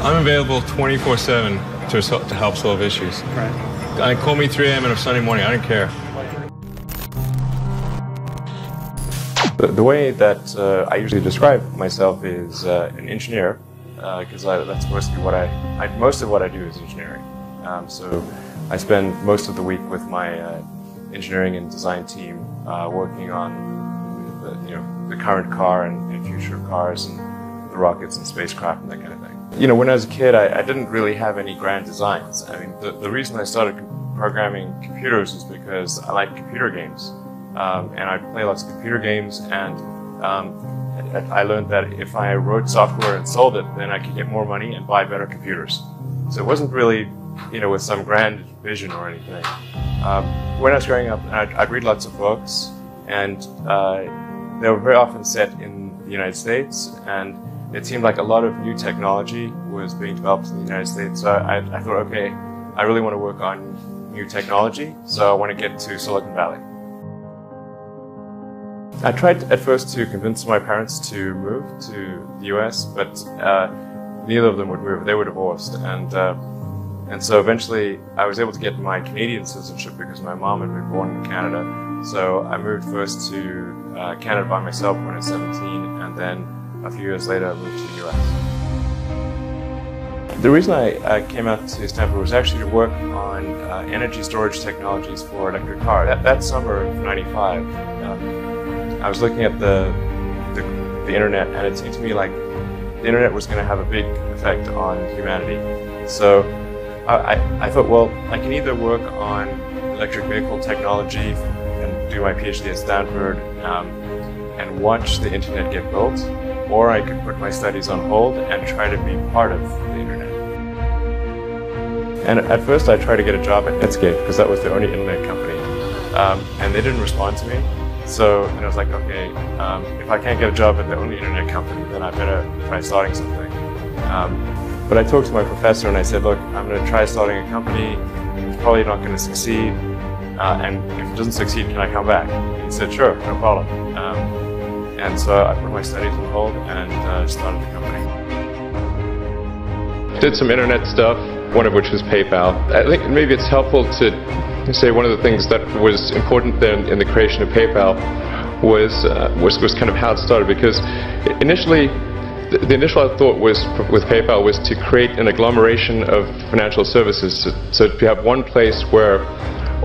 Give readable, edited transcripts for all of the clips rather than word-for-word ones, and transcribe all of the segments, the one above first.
I'm available 24/7 to help solve issues. Right. Call me 3 a.m. on a Sunday morning, I don't care. The way that I usually describe myself is an engineer, because that's mostly what most of what I do is engineering. So I spend most of the week with my engineering and design team working on the current car and future cars and the rockets and spacecraft and that kind of thing. When I was a kid, I didn't really have any grand designs. I mean, the reason I started programming computers is because I like computer games. And I play lots of computer games, and I learned that if I wrote software and sold it, then I could get more money and buy better computers. So it wasn't really, with some grand vision or anything. When I was growing up, I'd read lots of books, and they were very often set in the United States, and it seemed like a lot of new technology was being developed in the United States. So I thought, okay, I really want to work on new technology, so I want to get to Silicon Valley. I tried at first to convince my parents to move to the US, but neither of them would move. They were divorced, and so eventually I was able to get my Canadian citizenship because my mom had been born in Canada. So I moved first to Canada by myself when I was 17, and then a few years later I moved to the US. The reason I came out to Stanford was actually to work on energy storage technologies for electric cars. That summer of '95, I was looking at the internet, and it seemed to me like the internet was going to have a big effect on humanity. So I thought, well, I can either work on electric vehicle technology and do my PhD at Stanford and watch the internet get built, or I could put my studies on hold and try to be part of the internet. And at first I tried to get a job at Netscape because that was the only internet company, and they didn't respond to me. So I was like, okay, if I can't get a job at the only internet company, then I better try starting something. But I talked to my professor and I said, look, I'm going to try starting a company. It's probably not going to succeed. And if it doesn't succeed, can I come back? And he said, sure, no problem. And so I put my studies on hold and started the company. Did some internet stuff, one of which was PayPal. I think maybe it's helpful to say one of the things that was important then in the creation of PayPal was kind of how it started, because initially the initial thought was with PayPal was to create an agglomeration of financial services, so to have one place where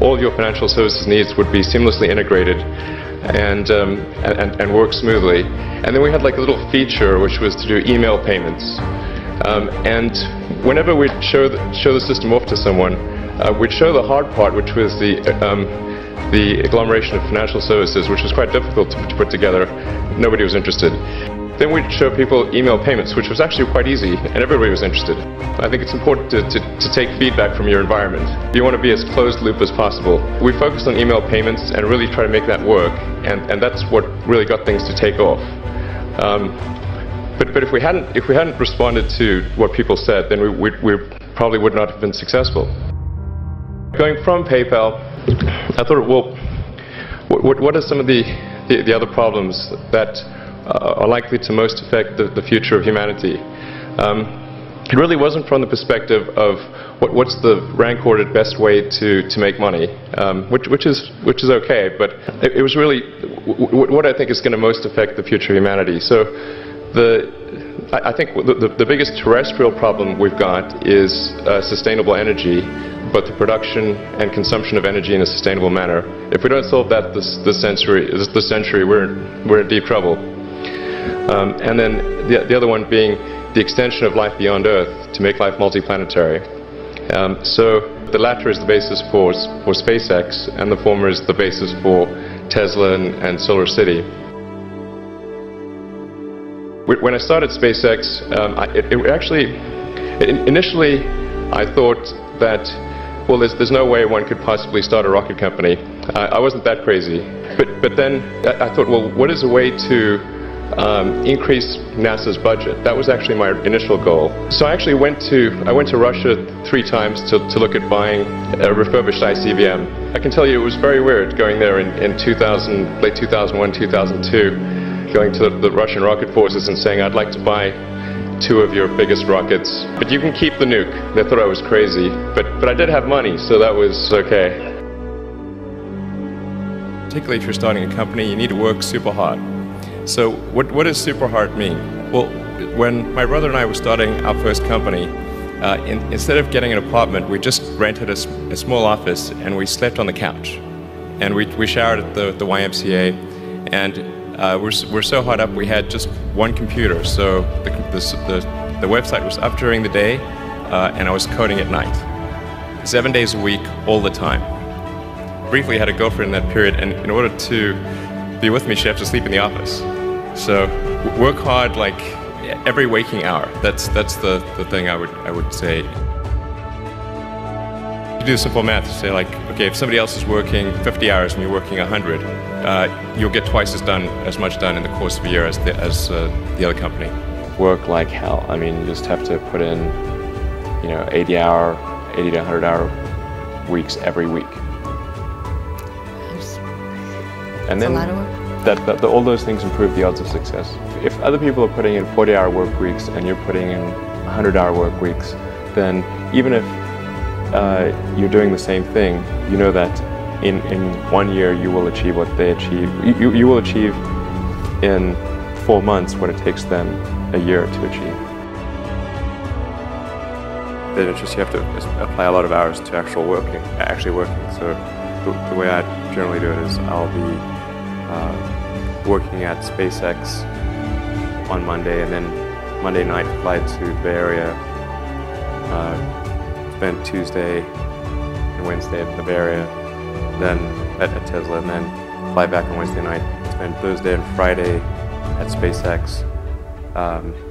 all of your financial services needs would be seamlessly integrated and work smoothly. And then we had like a little feature which was to do email payments, and whenever we'd show the system off to someone, we'd show the hard part, which was the agglomeration of financial services, which was quite difficult to put together. Nobody was interested. Then we'd show people email payments, which was actually quite easy, and everybody was interested. I think it's important to take feedback from your environment. You want to be as closed loop as possible. We focused on email payments and really try to make that work, and that's what really got things to take off. But if we hadn't responded to what people said, then we probably would not have been successful. Going from PayPal, I thought, well, what are some of the other problems that are likely to most affect the future of humanity? It really wasn't from the perspective of what's the rank-ordered best way to make money, which is okay, but it was really what I think is going to most affect the future of humanity. So I think the biggest terrestrial problem we've got is sustainable energy, but the production and consumption of energy in a sustainable manner. If we don't solve that this century, we're in deep trouble. And then the other one being the extension of life beyond Earth to make life multiplanetary. So the latter is the basis for SpaceX, and the former is the basis for Tesla and Solar City. When I started SpaceX, initially I thought that, well, there's no way one could possibly start a rocket company. I wasn't that crazy. But then I thought, well, what is a way to increase NASA's budget? That was actually my initial goal. So I actually went to Russia 3 times to look at buying a refurbished ICBM. I can tell you it was very weird going there in late 2001, 2002, going to the Russian rocket forces and saying, I'd like to buy two of your biggest rockets, but you can keep the nuke. They thought I was crazy, but I did have money, so that was okay. Particularly if you're starting a company, you need to work super hard. So what does super hard mean? Well, when my brother and I were starting our first company, instead of getting an apartment, we just rented a small office and we slept on the couch. And we showered at the YMCA, and we're so hot up we had just one computer. So the website was up during the day, and I was coding at night. 7 days a week, all the time. Briefly had a girlfriend in that period, and in order to be with me, she had to sleep in the office. So work hard like every waking hour. That's the thing I would say. You do simple math. You say like, okay, if somebody else is working 50 hours and you're working 100, you'll get twice as much done in the course of a year as the other company. Work like hell. I mean, you just have to put in, 80 to 100 hour weeks every week. And then all those things improve the odds of success. If other people are putting in 40-hour work weeks and you're putting in 100-hour work weeks, then even if you're doing the same thing, you know that in 1 year you will achieve what they achieve. You will achieve in 4 months what it takes them a year to achieve. Then it's just you have to apply a lot of hours to actually working. So the way I generally do it is I'll be working at SpaceX on Monday, and then Monday night fly to the Bay Area, spend Tuesday and Wednesday at the Bay Area, then at Tesla, and then fly back on Wednesday night, spend Thursday and Friday at SpaceX.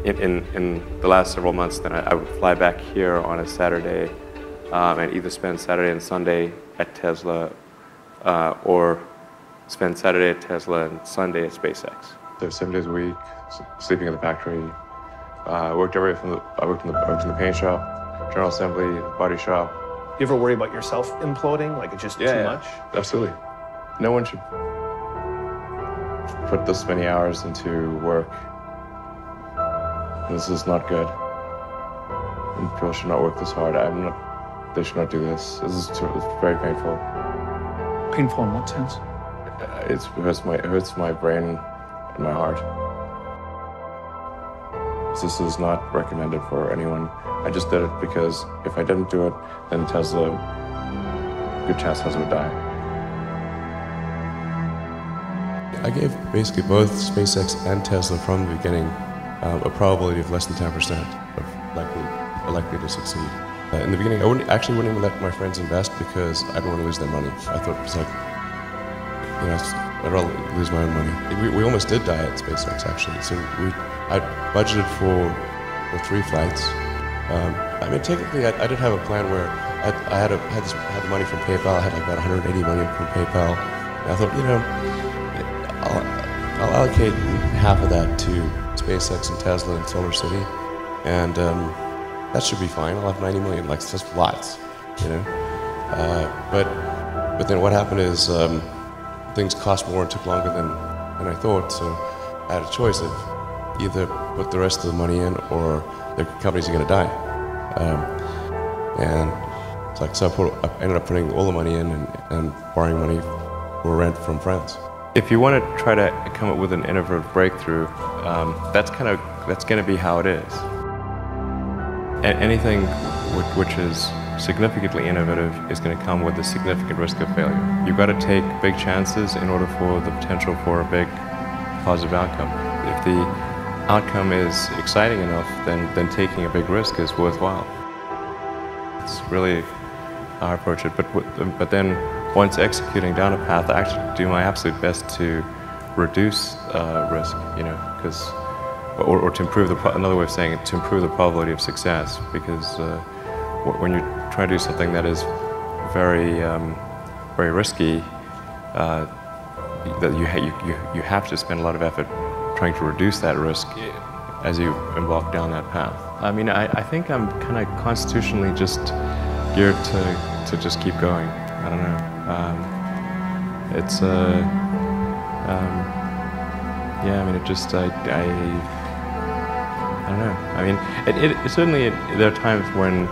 In the last several months, then I would fly back here on a Saturday and either spend Saturday and Sunday at Tesla or spend Saturday at Tesla and Sunday at SpaceX. So 7 days a week, sleeping in the factory. I worked in the paint shop, general assembly, body shop. You ever worry about yourself imploding? Like it's just too much? Absolutely. No one should put this many hours into work. This is not good. And people should not work this hard. They should not do this. It's very painful. Painful in what sense? It hurts my brain and my heart. This is not recommended for anyone. I just did it because if I didn't do it, then Tesla, good chance Tesla would die. I gave basically both SpaceX and Tesla from the beginning a probability of less than 10% of likely to succeed. In the beginning, I wouldn't even let my friends invest because I didn't want to lose their money. I thought it was like, I'd rather lose my own money. We almost did die at SpaceX, actually. So I budgeted for 3 flights. I mean, technically, I did have a plan where I had the money from PayPal. I had like about 180 million from PayPal. And I thought, I'll allocate half of that to SpaceX and Tesla and Solar City, and that should be fine. I'll have 90 million. Like, it's just lots, But then what happened is things cost more and took longer than I thought. So I had a choice of either put the rest of the money in or the companies are going to die. And it's like, so I ended up putting all the money in and borrowing money for rent from friends. If you want to try to come up with an innovative breakthrough, that's going to be how it is. Anything which is significantly innovative is going to come with a significant risk of failure. You've got to take big chances in order for the potential for a big positive outcome. If the outcome is exciting enough, then taking a big risk is worthwhile. It's really how I approach it. But then once executing down a path, I actually do my absolute best to reduce risk, or to improve another way of saying it, to improve the probability of success, because when you try to do something that is very, very risky, that you have to spend a lot of effort trying to reduce that risk as you embark down that path. I mean, I think I'm kind of constitutionally just geared to just keep going. I don't know. Yeah, I mean, I don't know. I mean, certainly there are times when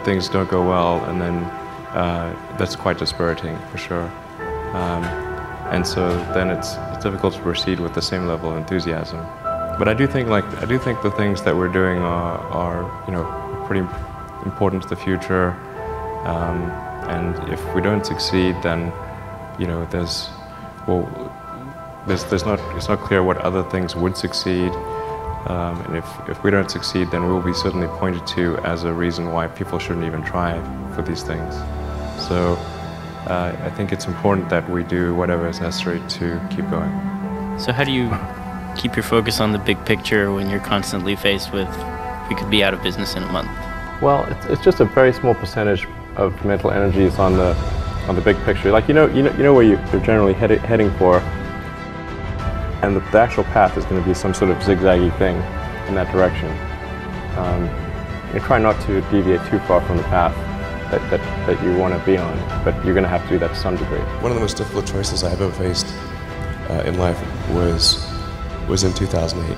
things don't go well, and then that's quite dispiriting for sure. And so then it's difficult to proceed with the same level of enthusiasm. But I do think the things that we're doing are pretty important to the future. And if we don't succeed, then it's not clear what other things would succeed. And if we don't succeed, then we'll be certainly pointed to as a reason why people shouldn't even try for these things. So I think it's important that we do whatever is necessary to keep going. So how do you keep your focus on the big picture when you're constantly faced with, we could be out of business in a month? Well, it's just a very small percentage of mental energy is on the big picture. Like you know where you're generally heading for, and the actual path is going to be some sort of zigzaggy thing in that direction. You try not to deviate too far from the path that you want to be on, but you're going to have to do that to some degree. One of the most difficult choices I've ever faced in life was in 2008.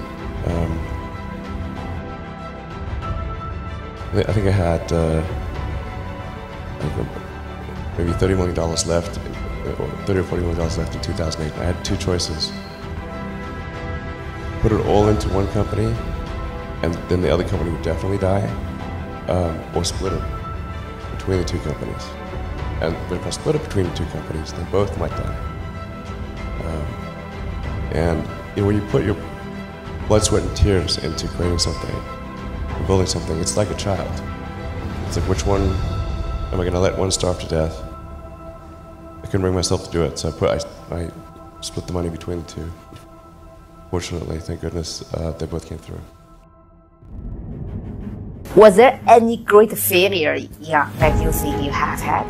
I think I had maybe $30 million left, or $30 or $40 million left in 2008. I had two choices. Put it all into one company, and then the other company would definitely die, or split it between the two companies. But if I split it between the two companies, then both might die. And when you put your blood, sweat, and tears into creating something, or building something, it's like a child. It's like, which one am I going to let one starve to death? I couldn't bring myself to do it, so I split the money between the two. Fortunately, thank goodness, they both came through. Was there any great failure that you think you have had?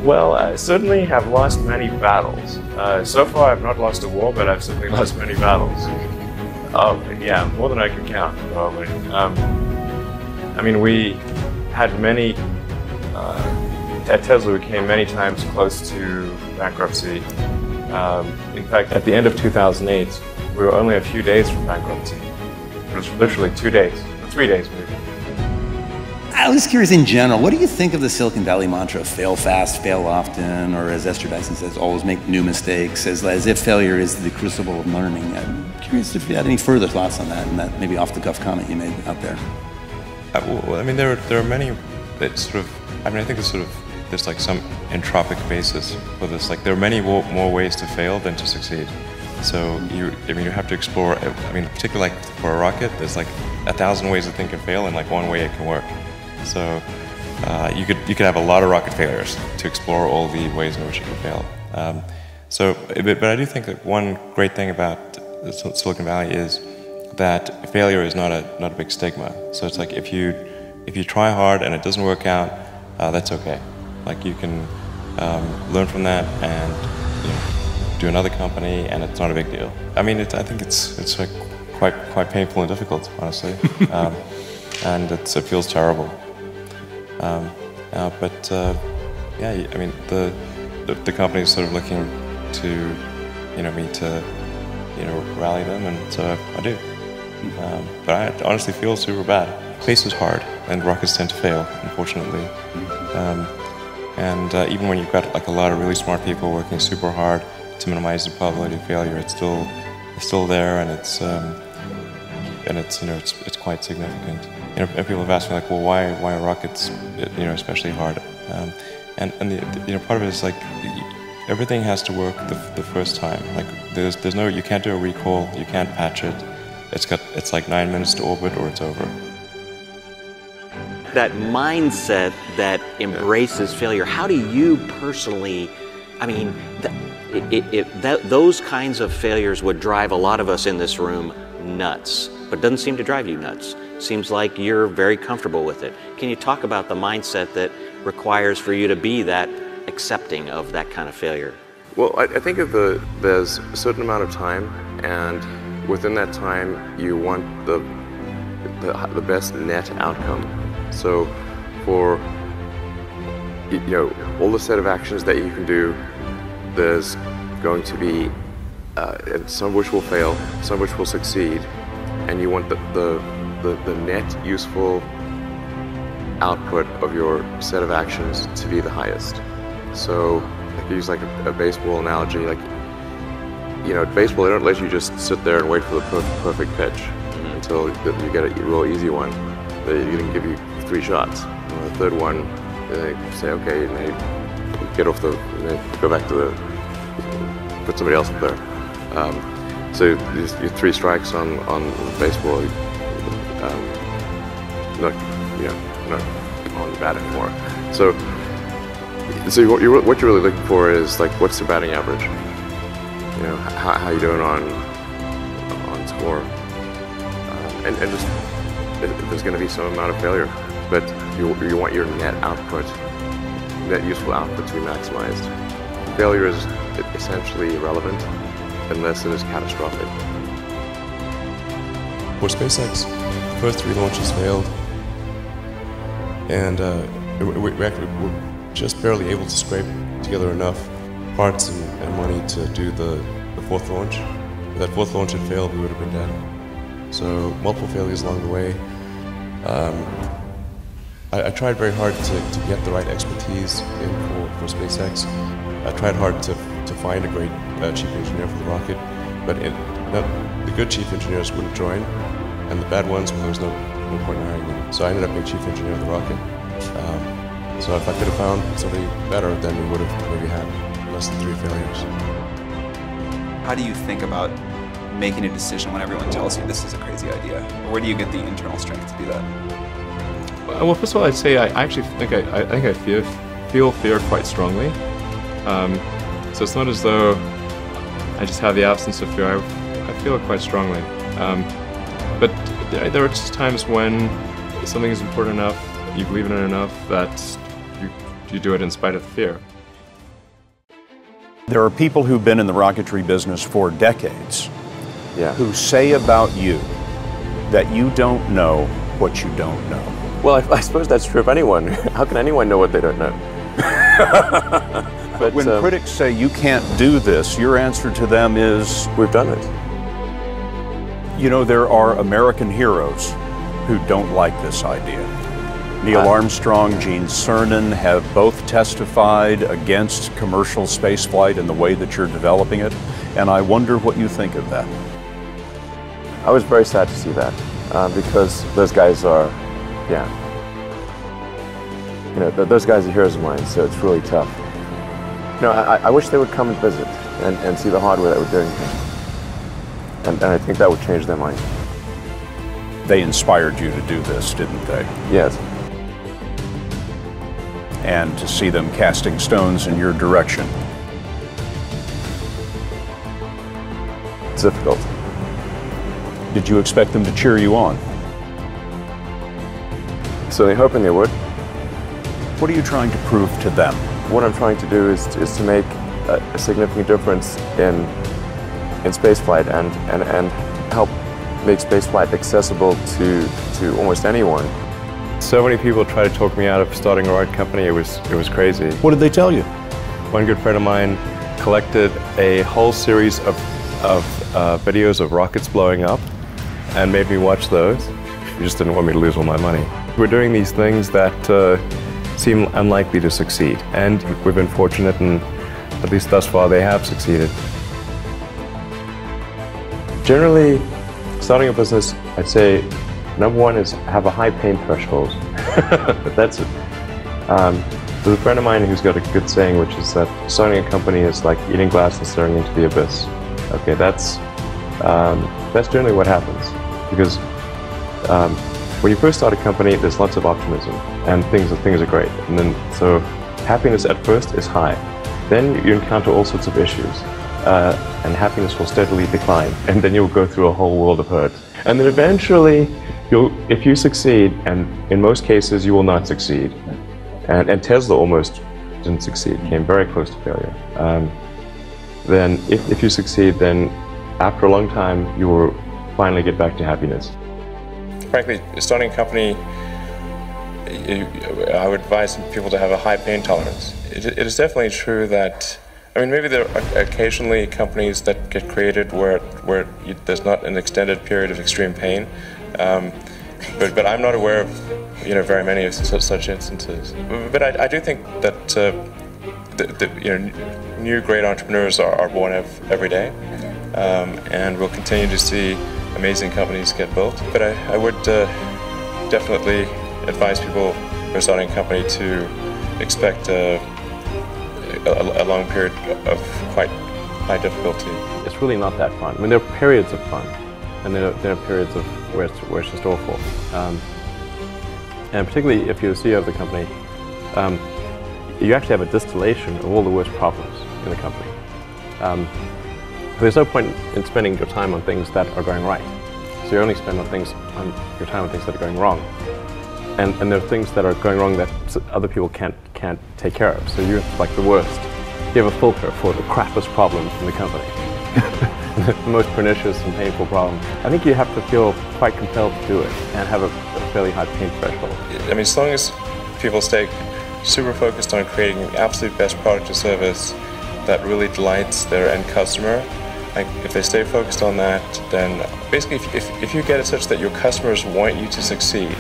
Well, I certainly have lost many battles. So far, I've not lost a war, but I've certainly lost many battles. Yeah, more than I can count, probably. I mean, we had many, at Tesla, we came many times close to bankruptcy. In fact, at the end of 2008, we were only a few days from bankruptcy. It was literally 2 days, 3 days maybe. I was curious in general, what do you think of the Silicon Valley mantra, fail fast, fail often, or as Esther Dyson says, always make new mistakes, as if failure is the crucible of learning? I'm curious if you had any further thoughts on that, and that maybe off-the-cuff comment you made out there. Well, I mean, there are many that sort of, I mean, I think there's like some entropic basis for this. Like, there are many more ways to fail than to succeed. So you have to explore. I mean, particularly like for a rocket, there's like 1,000 ways to think and fail, and like one way it can work. So you could have a lot of rocket failures to explore all the ways in which you can fail. But I do think that one great thing about Silicon Valley is that failure is not a big stigma. So it's like if you try hard and it doesn't work out, that's okay. Like you can learn from that and do another company, and it's not a big deal. I mean, I think it's like quite painful and difficult, honestly, and it feels terrible. Yeah, I mean, the company is sort of looking to me to rally them, and so I do. But I honestly feel super bad. Space is hard, and rockets tend to fail, unfortunately. Even when you've got like a lot of really smart people working super hard to minimize the probability of failure, it's still there, and it's quite significant. And people have asked me like, well, why are rockets especially hard? And part of it is like everything has to work the first time. Like there's no, you can't do a recall, you can't patch it. It's like 9 minutes to orbit or it's over. That mindset that embraces failure, how do you personally, I mean, those kinds of failures would drive a lot of us in this room nuts, but it doesn't seem to drive you nuts. Seems like you're very comfortable with it. Can you talk about the mindset that requires for you to be that accepting of that kind of failure? Well, I think there's a certain amount of time, and within that time, you want the best net outcome. So, for all the set of actions that you can do, there's going to be some of which will fail, some of which will succeed, and you want the net useful output of your set of actions to be the highest. So I could use like a baseball analogy. Like, you know, baseball, they don't let you just sit there and wait for the perfect pitch until you get a real easy one. They can give you 3 shots. And the third one, they say, okay, and they get off and they go back to put somebody else up there. So your 3 strikes on baseball, not on the bat anymore. So what you're really looking for is like, what's the batting average? You know, how you doing on score? And just there's going to be some amount of failure, but you want your net output, net useful output to be maximized. Failure is essentially irrelevant unless it is catastrophic. For SpaceX, the first 3 launches failed, and we're just barely able to scrape together enough parts and money to do the 4th launch. If that 4th launch had failed, we would have been dead. So multiple failures along the way. I tried very hard to get the right expertise in for SpaceX. I tried hard to find a great chief engineer for the rocket, but the good chief engineers wouldn't join, and the bad ones, well, there was no point in hiring them. So I ended up being chief engineer of the rocket. So if I could have found somebody better, then we would have maybe had less than 3 failures. How do you think about making a decision when everyone tells you this is a crazy idea? Or where do you get the internal strength to do that? Well, first of all, I'd say I actually think I feel fear quite strongly. So it's not as though I just have the absence of fear. I feel it quite strongly. But there are just times when something is important enough, you believe in it enough, that you do it in spite of the fear. There are people who've been in the rocketry business for decades, yeah, who say about you that you don't know what you don't know. Well, I suppose that's true of anyone. How can anyone know what they don't know? But when critics say you can't do this, your answer to them is, we've done it. You know, there are American heroes who don't like this idea. Neil Armstrong, Gene Cernan have both testified against commercial spaceflight and the way that you're developing it, and I wonder what you think of that. I was very sad to see that, because those guys are, yeah, you know, those guys are heroes of mine, so it's really tough. You know, I wish they would come and visit and see the hardware that we're doing here, and I think that would change their mind. They inspired you to do this, didn't they? Yes. And to see them casting stones in your direction. It's difficult. Did you expect them to cheer you on? So they're hoping they would. What are you trying to prove to them? What I'm trying to do is to make a significant difference in spaceflight and help make spaceflight accessible to almost anyone. So many people try to talk me out of starting a rocket company. It was crazy. What did they tell you? One good friend of mine collected a whole series of videos of rockets blowing up and made me watch those. He just didn't want me to lose all my money. We're doing these things that seem unlikely to succeed, and we've been fortunate, and at least thus far they have succeeded. Generally, starting a business, I'd say number 1 is have a high pain threshold. That's it. There's a friend of mine who's got a good saying, which is that starting a company is like eating glass and staring into the abyss. Okay, that's generally what happens, because when you first start a company, there's lots of optimism and things are great, and then so happiness at first is high. Then you encounter all sorts of issues, and happiness will steadily decline, and then you'll go through a whole world of hurt, and then eventually if you succeed, and in most cases you will not succeed, and Tesla almost didn't succeed, came very close to failure. Then if you succeed, then after a long time you will finally get back to happiness. Frankly, starting a company, I would advise people to have a high pain tolerance. It is definitely true that I mean, maybe there are occasionally companies that get created where there's not an extended period of extreme pain, but I'm not aware of very many of such instances. But I do think that new great entrepreneurs are born every day, and we'll continue to see amazing companies get built. But I would definitely advise people who are starting a company to expect a long period of quite high difficulty. It's really not that fun. I mean, there are periods of fun, and there are periods of where it's just awful. And particularly if you're the CEO of the company, you actually have a distillation of all the worst problems in the company. There's no point in spending your time on things that are going right. So you only spend your time on things that are going wrong. And there are things that are going wrong that other people can't take care of. So you're like the worst. You have a filter for the crappiest problem in the company. The most pernicious and painful problem. I think you have to feel quite compelled to do it and have a fairly high pain threshold. I mean, as long as people stay super focused on creating the absolute best product or service that really delights their end customer, like if they stay focused on that, then basically if you get it such that your customers want you to succeed,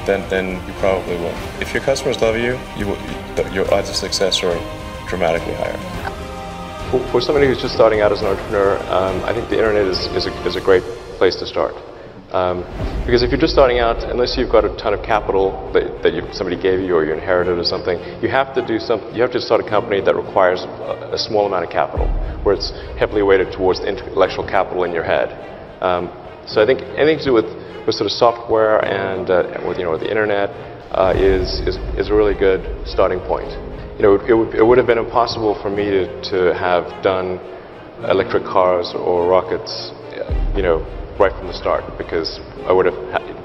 then you probably will. If your customers love you, your odds of success are dramatically higher. For somebody who's just starting out as an entrepreneur, I think the internet is a great place to start. Because if you're just starting out, unless you've got a ton of capital that somebody gave you or you inherited or something, you have to start a company that requires a small amount of capital, where it's heavily weighted towards the intellectual capital in your head. So I think anything to do with sort of software and with the internet is a really good starting point. It would have been impossible for me to have done electric cars or rockets, right from the start, because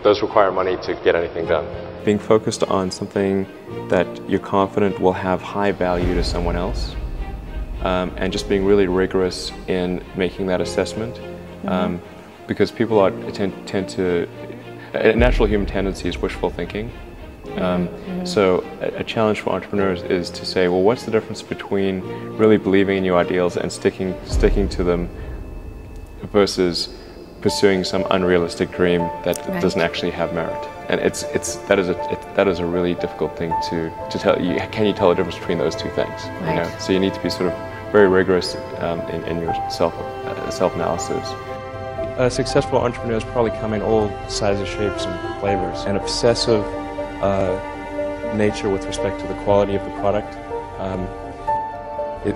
those require money to get anything done. Being focused on something that you're confident will have high value to someone else, and just being really rigorous in making that assessment, because people tend to, a natural human tendency is wishful thinking. So a challenge for entrepreneurs is to say, well, what's the difference between really believing in your ideals and sticking to them versus pursuing some unrealistic dream that doesn't actually have merit? And that is a really difficult thing to tell you. Can you tell the difference between those two things? So you need to be sort of very rigorous in your self-analysis. Successful entrepreneurs probably come in all sizes, shapes, and flavors. An obsessive nature with respect to the quality of the product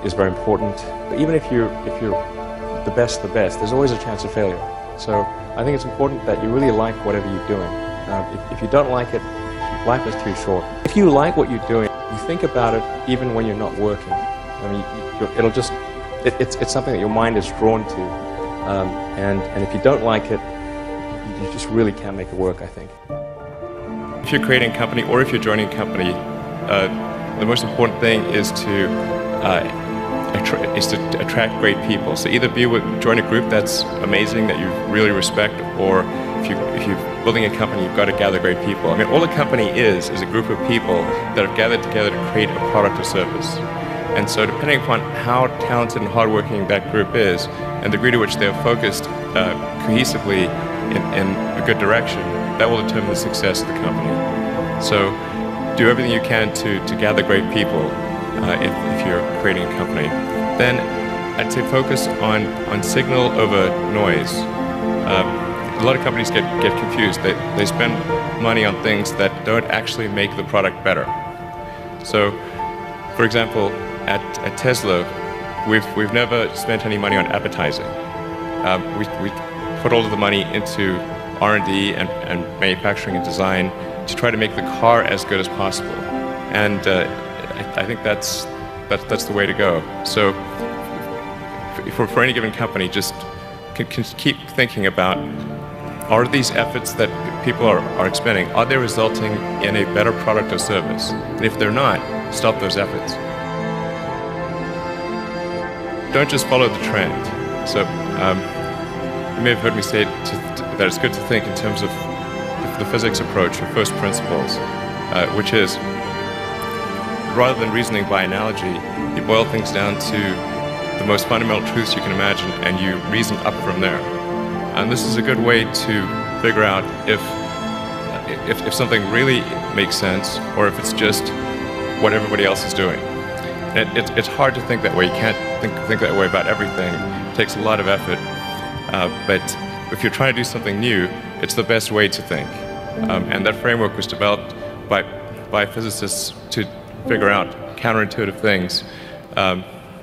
is very important. But even if you're the best, there's always a chance of failure. So I think it's important that you really like whatever you're doing. If you don't like it, life is too short. If you like what you're doing, you think about it even when you're not working. I mean, it's something that your mind is drawn to. And if you don't like it, you just really can't make it work, I think. If you're creating a company or if you're joining a company, the most important thing is to attract great people. So either join a group that's amazing, that you really respect, or if you're building a company, you've got to gather great people. I mean, all a company is a group of people that have gathered together to create a product or service. And so depending upon how talented and hardworking that group is, and the degree to which they're focused cohesively in a good direction, that will determine the success of the company. So do everything you can to gather great people if you're creating a company. Then I'd say focus on signal over noise. A lot of companies get confused. They spend money on things that don't actually make the product better. So, for example, at Tesla, we've never spent any money on advertising. We put all of the money into R&D and manufacturing and design to try to make the car as good as possible. And I think that's the way to go. So for any given company, just can keep thinking about, are these efforts that people are expending, are they resulting in a better product or service? And if they're not, stop those efforts. Don't just follow the trend. So you may have heard me say that it's good to think in terms of the physics approach, or first principles, which is rather than reasoning by analogy, you boil things down to the most fundamental truths you can imagine, and you reason up from there. And this is a good way to figure out if something really makes sense, or if it's just what everybody else is doing. It's hard to think that way. You can't think that way about everything. It takes a lot of effort. But if you're trying to do something new, it's the best way to think. And that framework was developed by physicists to figure out counterintuitive things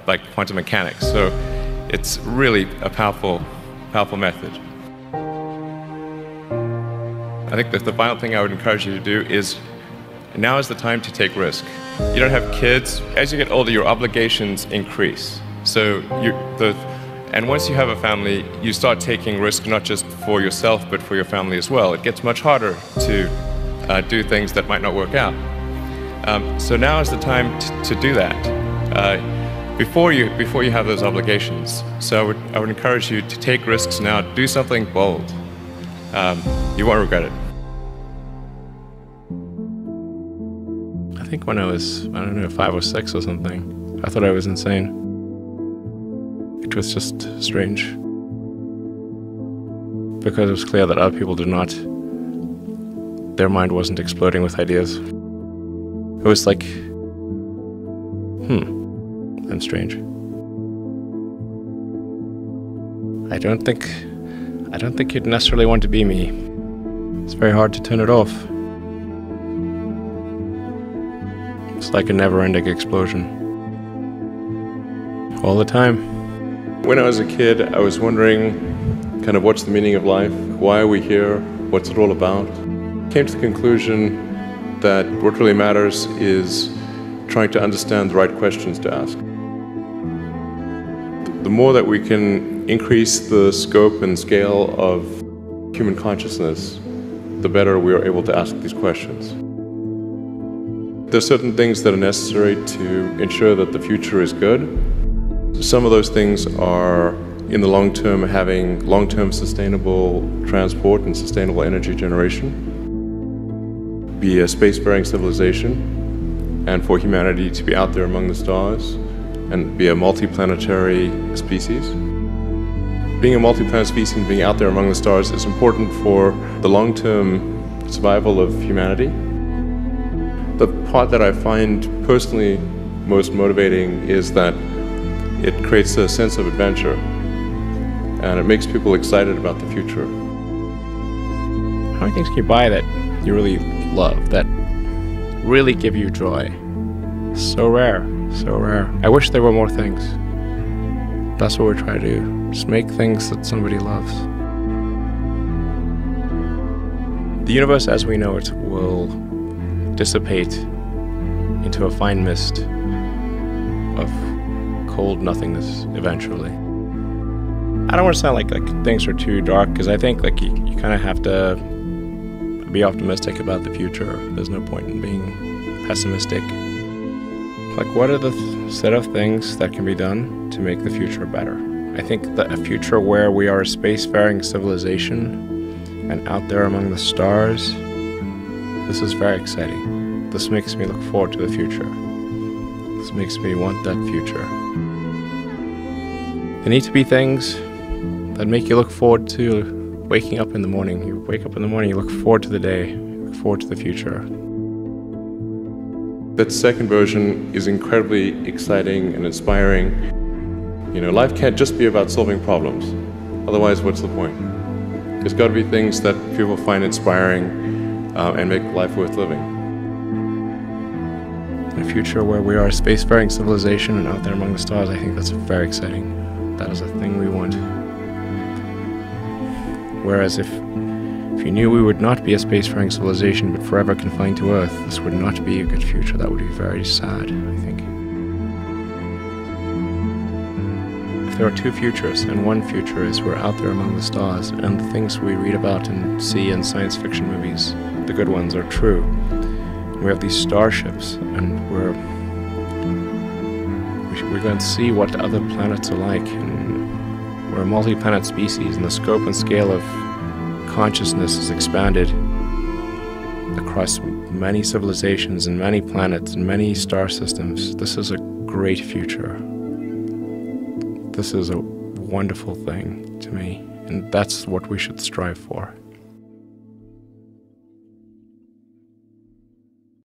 like quantum mechanics. So it's really a powerful method. I think that the final thing I would encourage you to do is, now is the time to take risk. You don't have kids. As you get older, your obligations increase. So and once you have a family, you start taking risk not just for yourself, but for your family as well. It gets much harder to do things that might not work out. So now is the time to do that before you have those obligations. So I would encourage you to take risks now. Do something bold. You won't regret it. I think when I was, I don't know, 5 or 6 or something, I thought I was insane. It was just strange. Because it was clear that other people did not, their mind wasn't exploding with ideas. It was like, I'm strange. I don't think you'd necessarily want to be me. It's very hard to turn it off. It's like a never-ending explosion. All the time. When I was a kid, I was wondering kind of what's the meaning of life? Why are we here? What's it all about? Came to the conclusion that what really matters is trying to understand the right questions to ask. The more that we can increase the scope and scale of human consciousness, the better we are able to ask these questions. There are certain things that are necessary to ensure that the future is good. Some of those things are, in the long term, having long-term sustainable transport and sustainable energy generation, be a spacefaring civilization, and for humanity to be out there among the stars and be a multi-planetary species. Being a multi-planet species and being out there among the stars is important for the long-term survival of humanity. The part that I find personally most motivating is that it creates a sense of adventure and it makes people excited about the future. How many things can you buy that you really love, that really give you joy? So rare, so rare. I wish there were more things. That's what we're trying to do. Just make things that somebody loves. The universe as we know it will dissipate into a fine mist of cold nothingness eventually. I don't want to sound like things are too dark, because I think you kind of have to be optimistic about the future. There's no point in being pessimistic. What are the set of things that can be done to make the future better? I think that a future where we are a spacefaring civilization and out there among the stars, this is very exciting. This makes me look forward to the future. This makes me want that future. There need to be things that make you look forward to waking up in the morning. You wake up in the morning, you look forward to the day, you look forward to the future. That second version is incredibly exciting and inspiring. You know, life can't just be about solving problems. Otherwise, what's the point? There's got to be things that people find inspiring and make life worth living. In a future where we are a spacefaring civilization and out there among the stars, I think that's very exciting. That is a thing we want. Whereas if you knew we would not be a spacefaring civilization but forever confined to Earth, this would not be a good future. That would be very sad, I think. If there are two futures, and one future is we're out there among the stars, and the things we read about and see in science fiction movies, the good ones, are true. And we have these starships, and we're going to see what other planets are like, and we're a multi-planet species, and the scope and scale of consciousness is expanded across many civilizations and many planets and many star systems. This is a great future. This is a wonderful thing to me, and that's what we should strive for.